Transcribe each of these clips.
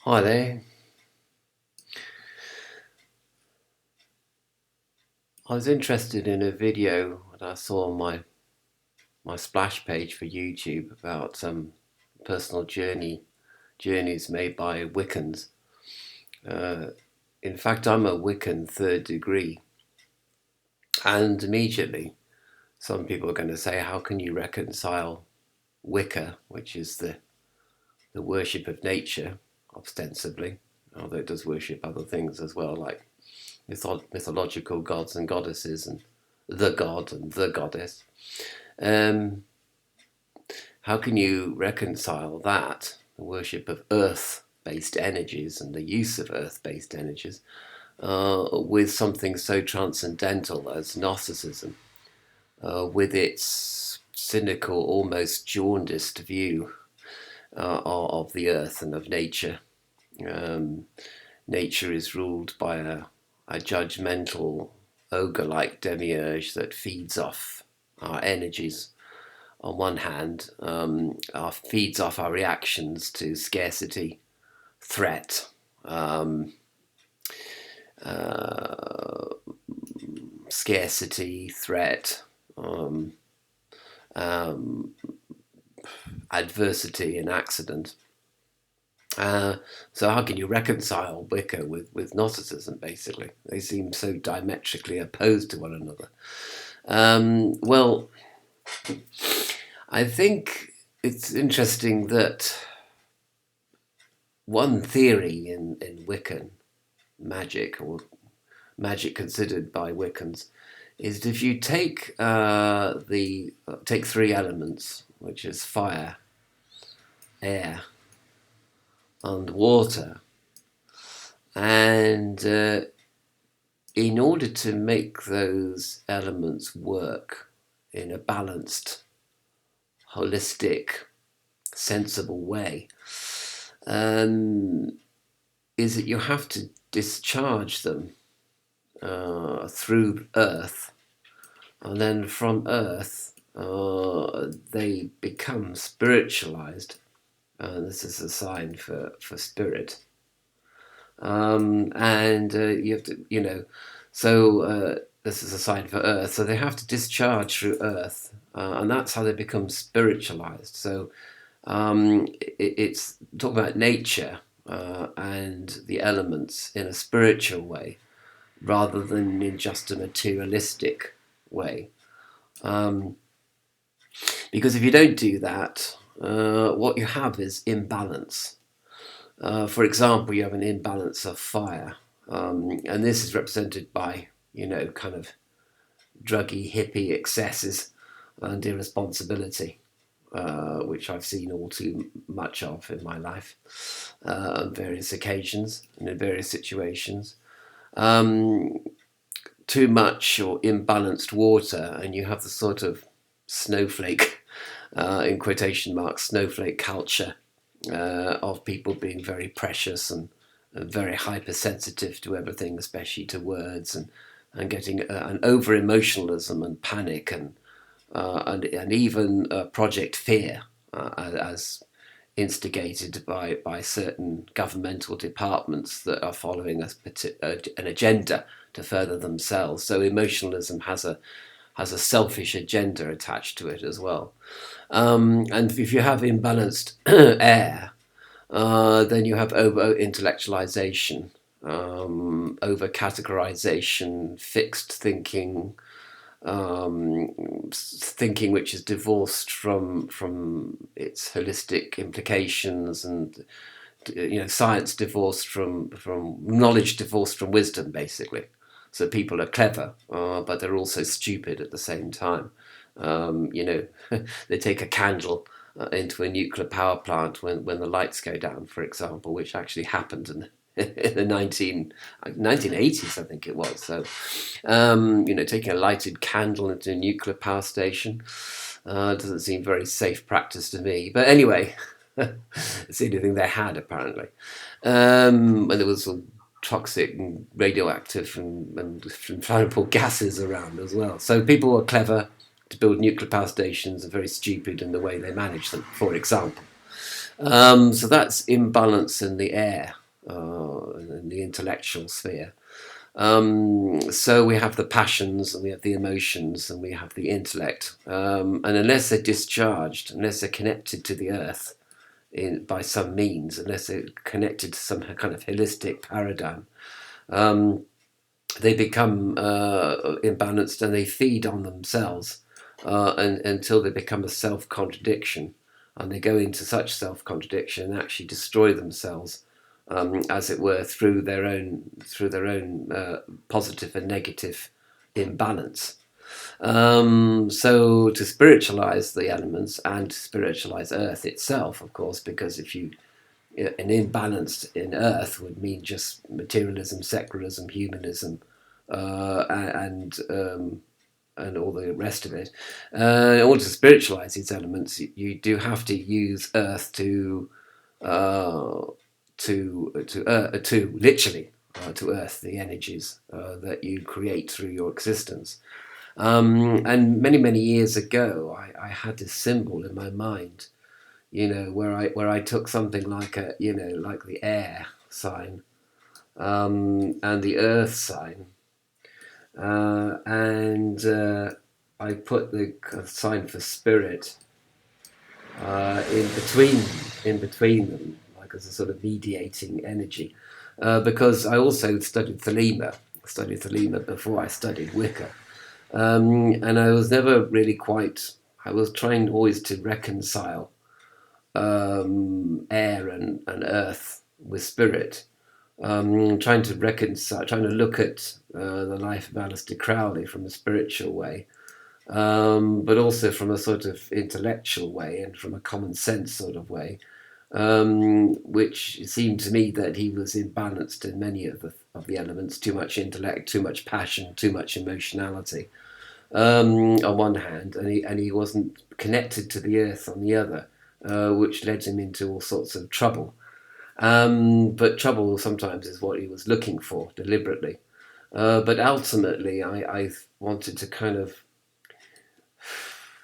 Hi there. I was interested in a video that I saw on my splash page for YouTube about some personal journeys made by Wiccans. Uh, in fact, I'm a Wiccan third degree, and immediately some people are going to say, "How can you reconcile Wicca, which is the worship of nature, ostensibly, although it does worship other things as well, like mythological gods and goddesses, and the god and the goddess. Um, how can you reconcile that, the worship of earth-based energies and the use of earth-based energies, with something so transcendental as Gnosticism, with its cynical, almost jaundiced view of the earth and of nature? Um, Nature is ruled by a judgmental, ogre-like demiurge that feeds off our energies on one hand, feeds off our reactions to scarcity, threat, um, uh, scarcity, threat, um, um, adversity, and accident. So how can you reconcile Wicca with Gnosticism, basically? They seem so diametrically opposed to one another. Well, I think it's interesting that one theory in Wiccan magic, or magic considered by Wiccans, is that if you take three elements, which is fire, air, and water, and in order to make those elements work in a balanced, holistic, sensible way, is that you have to discharge them through earth, and then from earth they become spiritualized. This is a sign for spirit. And you have to, so this is a sign for earth. So they have to discharge through earth, and that's how they become spiritualized. So it's talk about nature and the elements in a spiritual way, rather than in just a materialistic way. Um, because if you don't do that, what you have is imbalance. For example, you have an imbalance of fire, and this is represented by, kind of druggy, hippie excesses and irresponsibility, which I've seen all too much of in my life on various occasions and in various situations. Um, Too much or imbalanced water, and you have the sort of snowflake, in quotation marks, snowflake culture of people being very precious and very hypersensitive to everything, especially to words, and getting an over emotionalism and panic and even project fear, as instigated by certain governmental departments that are following an agenda to further themselves. So emotionalism has a selfish agenda attached to it as well. And if you have imbalanced air, then you have over intellectualization, over categorization, fixed thinking, thinking which is divorced from its holistic implications, and science divorced from knowledge, divorced from wisdom, basically. So people are clever, but they're also stupid at the same time. They take a candle into a nuclear power plant when the lights go down, for example, which actually happened in the 1980s, I think it was. So, taking a lighted candle into a nuclear power station doesn't seem very safe practice to me. But anyway, it's the only thing they had, apparently. And there was some toxic and radioactive and inflammable gases around as well. So people were clever to build nuclear power stations and very stupid in the way they manage them, for example. So that's imbalance in the air, in the intellectual sphere. So we have the passions, and we have the emotions, and we have the intellect. And unless they're discharged, unless they're connected to the earth by some means, unless they're connected to some kind of holistic paradigm, they become imbalanced, and they feed on themselves until they become a self-contradiction, and they go into such self-contradiction and actually destroy themselves, as it were, through their own positive and negative imbalance. So to spiritualize the elements and to spiritualize Earth itself, of course, because if you an imbalance in Earth would mean just materialism, secularism, humanism, and all the rest of it. In order to spiritualize these elements, you do have to use Earth uh, to literally to Earth the energies that you create through your existence. And many years ago, I had this symbol in my mind, where I took something like like the air sign, and the earth sign, and I put the sign for spirit in between them, like as a sort of mediating energy, because I also studied Thelema. Before I studied Wicca, and I was never really quite. I was trying always to reconcile air and earth with spirit, trying to reconcile, trying to look at the life of Aleister Crowley from a spiritual way, but also from a sort of intellectual way and from a common sense sort of way, which seemed to me that he was imbalanced in many of the elements. Too much intellect, too much passion, too much emotionality, on one hand, and he wasn't connected to the earth on the other, which led him into all sorts of trouble. But trouble sometimes is what he was looking for deliberately. But ultimately, I wanted to kind of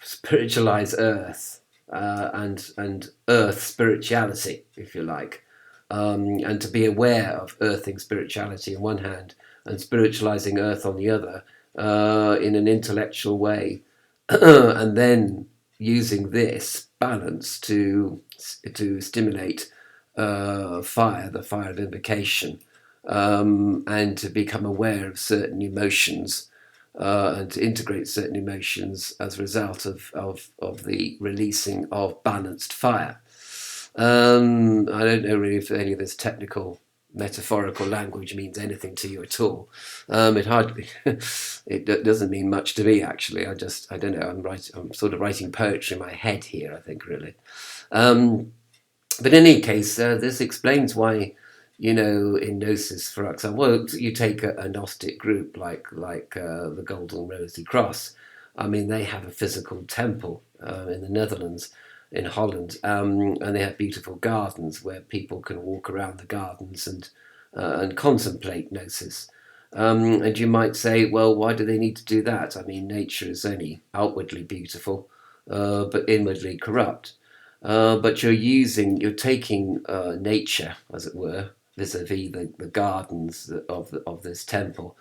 spiritualize Earth, and Earth spirituality, if you like, and to be aware of earthing spirituality on one hand and spiritualizing Earth on the other, in an intellectual way, and then using this balance to stimulate fire, the fire of invocation, and to become aware of certain emotions, and to integrate certain emotions as a result of the releasing of balanced fire. I don't know really if any of this technical metaphorical language means anything to you at all. It hardly, it doesn't mean much to me actually. I don't know. I'm sort of writing poetry in my head here, I think, really. But in any case, this explains why, in Gnosis, for example, well, you take a Gnostic group like the Golden Rosy Cross. I mean, they have a physical temple in the Netherlands, in Holland, and they have beautiful gardens where people can walk around the gardens and contemplate Gnosis. And you might say, well, why do they need to do that? I mean, nature is only outwardly beautiful, but inwardly corrupt. But you're taking nature, as it were, vis-a-vis the gardens of this temple,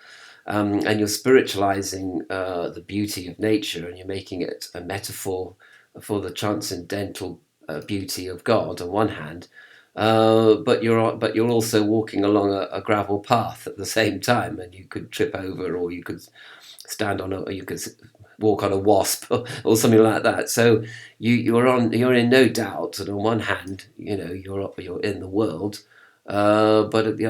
and you're spiritualizing the beauty of nature, and you're making it a metaphor for the transcendental beauty of God on one hand, but you're also walking along a gravel path at the same time, and you could trip over, or you could you could walk on a wasp or something like that. So you're in no doubt that on one hand, you're in the world, but on the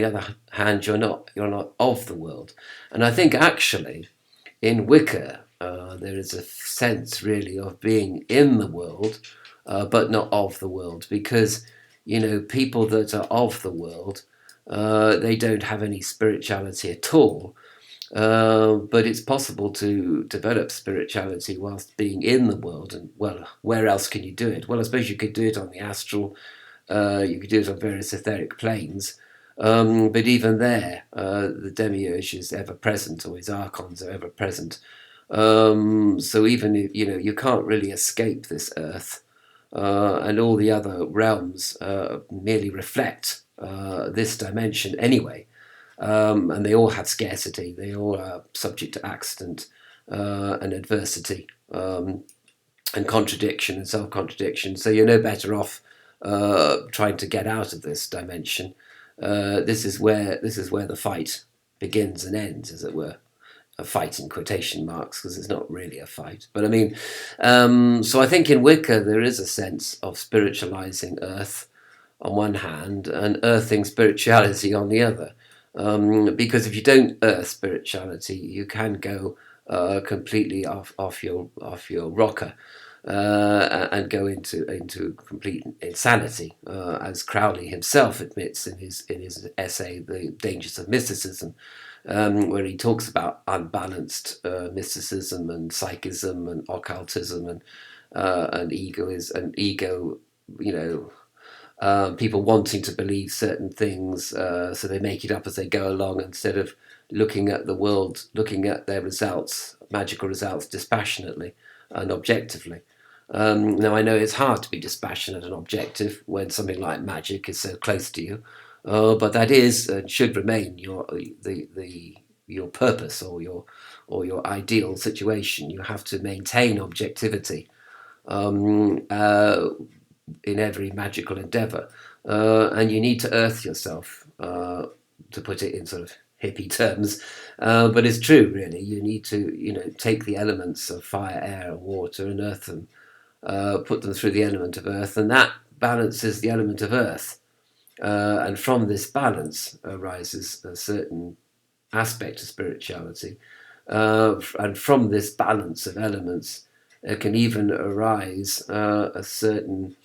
other hand, you're not of the world. And I think actually in Wicca, there is a sense really of being in the world, but not of the world, because people that are of the world, they don't have any spirituality at all. But it's possible to develop spirituality whilst being in the world. And well, where else can you do it? Well, I suppose you could do it on the astral. You could do it on various etheric planes. But even there, the demiurge is ever present, or his archons are ever present. So even if, you can't really escape this earth. and all the other realms merely reflect this dimension anyway. And they all have scarcity. They all are subject to accident and adversity, and contradiction and self-contradiction. So you're no better off trying to get out of this dimension. This is where the fight begins and ends, as it were. A fight in quotation marks, because it's not really a fight. But I mean, so I think in Wicca there is a sense of spiritualizing Earth on one hand and earthing spirituality on the other. Because if you don't earth spirituality, you can go completely off your rocker and go into complete insanity, as Crowley himself admits in his essay, The Dangers of Mysticism, where he talks about unbalanced mysticism and psychism and occultism and ego, you know. People wanting to believe certain things, so they make it up as they go along instead of looking at the world, looking at their results, magical results, dispassionately and objectively. Now, I know it's hard to be dispassionate and objective when something like magic is so close to you, but that is and should remain your purpose or your ideal situation. You have to maintain objectivity. In every magical endeavor, and you need to earth yourself, to put it in sort of hippie terms, but it's true, really. You need to take the elements of fire, air and water and earth them, put them through the element of earth, and that balances the element of earth, and from this balance arises a certain aspect of spirituality, and from this balance of elements can even arise a certain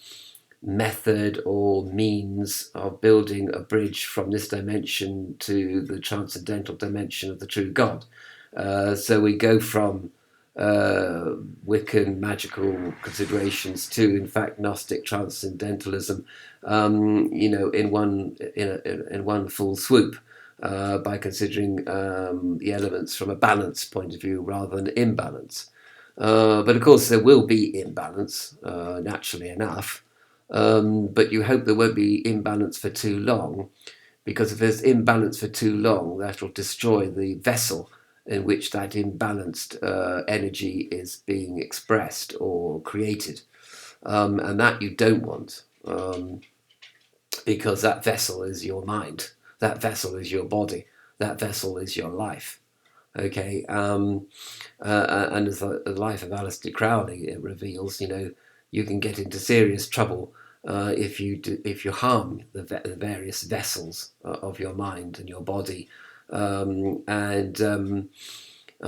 method or means of building a bridge from this dimension to the transcendental dimension of the true God. So we go from Wiccan magical considerations to, in fact, Gnostic transcendentalism, in one full swoop, by considering the elements from a balance point of view rather than imbalance. But of course, there will be imbalance, naturally enough. But you hope there won't be imbalance for too long, because if there's imbalance for too long, that will destroy the vessel in which that imbalanced energy is being expressed or created. And that you don't want, because that vessel is your mind, that vessel is your body, that vessel is your life. Okay, and as the life of Aleister Crowley it reveals, you can get into serious trouble if you harm the various vessels of your mind and your body, and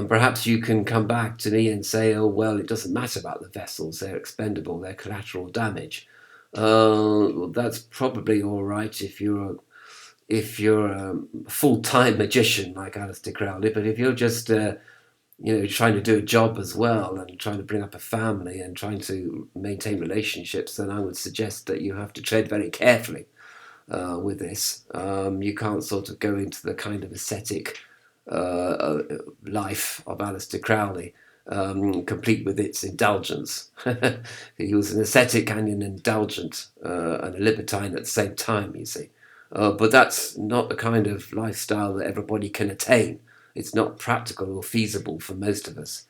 perhaps you can come back to me and say, oh well, it doesn't matter about the vessels; they're expendable, they're collateral damage. That's probably all right if you're a full-time magician like Aleister Crowley, but if you're just trying to do a job as well and trying to bring up a family and trying to maintain relationships, then I would suggest that you have to tread very carefully with this. You can't sort of go into the kind of ascetic life of Aleister Crowley, complete with its indulgence. He was an ascetic and an indulgent, and a libertine at the same time, you see. But that's not the kind of lifestyle that everybody can attain. It's not practical or feasible for most of us.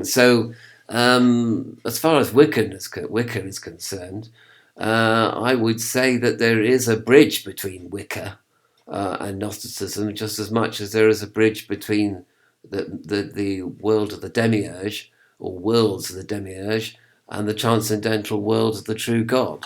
So as far as Wicca is concerned, I would say that there is a bridge between Wicca and Gnosticism, just as much as there is a bridge between the world of the demiurge, or worlds of the demiurge, and the transcendental world of the true God.